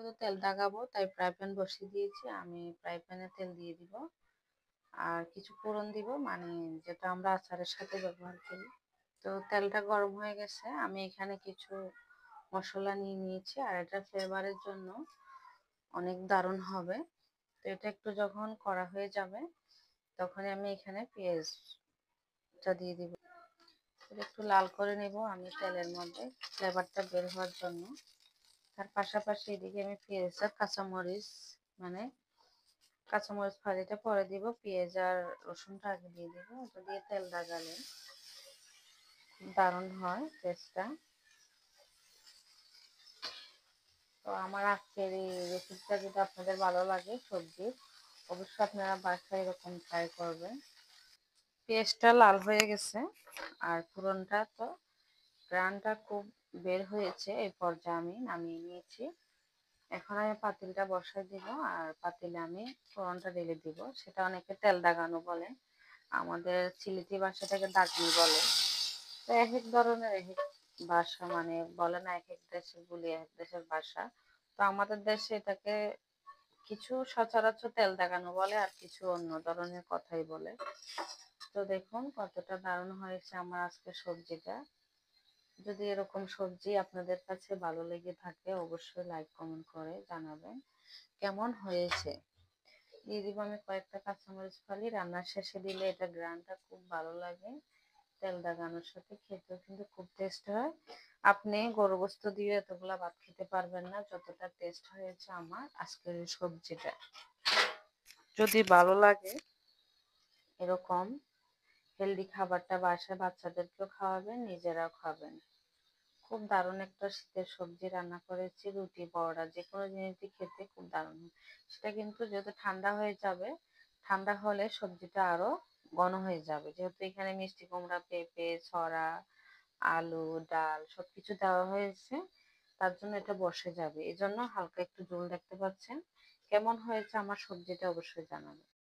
তো তেল দাগাবো তাই ফ্রাই প্যান বসিয়ে দিয়েছি। আমি ফ্রাই প্যানে তেল দিয়ে দিব আর কিছু ফোড়ন দিব, মানে যেটা আমরা আচারের সাথে ব্যবহার করি। তো তেলটা গরম হয়ে গেছে, আমি এখানে কিছু মশলা নিয়ে নিয়েছি আর এটা ফ্লেভারের জন্য অনেক দারুণ হবে। তো এটা একটু যখন কড়া হয়ে যাবে তখনই আমি এখানে পেঁয়াজটা দিয়ে দিব। এটা একটু লাল করে নেব আমি তেলের মধ্যে ফ্লেভারটা বের হওয়ার জন্য। তার পাশাপাশি এদিকে আমি পেঁয়াজ আর কাঁচামরিচ, মানে কাঁচামরিচ ফালিটা পরে দিব, পেঁয়াজ আর রসুনটা আগে দিয়ে দিব। এটা দিয়ে তেল দাগালে দারুণ হয় টেস্টটা। তো আমার আজকের এই রেসিপিটা যদি আপনাদের ভালো লাগে সবজির, অবশ্যই আপনারা বাসায় এরকম ট্রাই করবেন। পেঁয়াজটা লাল হয়ে গেছে আর ফোড়নটা তো গ্রানটা খুব বের হয়েছে, এই পর্যায়ে আমি নামিয়ে নিয়েছি। এখন আমি পাতিলটা বসাই দিব আর পাতিলে আমি ফোড়নটা ঢেলে দিব। সেটা অনেকে তেল দাগানো বলে, আমাদের সিলেটি ভাষাটাকে দাগনি বলে। তো এক এক ধরনের এক এক ভাষা, মানে বলে না, এক এক দেশে বলি এক এক দেশের ভাষা। তো আমাদের দেশে এটাকে কিছু সচরাচর তেল দাগানো বলে আর কিছু অন্য ধরনের কথাই বলে। তো দেখুন কতটা দারুণ হয়েছে আমার আজকে সবজিটা। যদি এরকম সবজি আপনাদের কাছে ভালো লেগে থাকে অবশ্যই লাইক কমেন্ট করে জানাবেন কেমন হয়েছে। দিয়ে দিব আমি কয়েকটা কাঁচামরিচ ফালি, রান্নার শেষে দিলে এটা গ্রানটা খুব ভালো লাগে। তেল দাগানোর সাথে খেতেও কিন্তু খুব টেস্ট হয়। আপনি গরু গোস্ত দিয়ে এতগুলা ভাত খেতে পারবেন না যতটা টেস্ট হয়েছে আমার আজকের এই সবজিটা। যদি ভালো লাগে এরকম হেলদি খাবারটা বাসায় বাচ্চাদেরকেও খাওয়াবেন, নিজেরাও খাবেন। খুব দারুণ একটা শীতের সবজি রান্না করেছি, রুটি পরোটা যে কোনো জিনিসই খেতে খুব দারুণ। সেটা কিন্তু যেহেতু ঠান্ডা হয়ে যাবে, ঠান্ডা হলে সবজিটা আরো ঘন হয়ে যাবে, যেহেতু এখানে মিষ্টি কুমড়া, পেঁপে, ছড়া, আলু, ডাল সবকিছু দেওয়া হয়েছে, তার জন্য এটা বসে যাবে। এই জন্য হালকা একটু ঝোল দেখতে পাচ্ছেন। কেমন হয়েছে আমার সবজিটা অবশ্যই জানাবেন।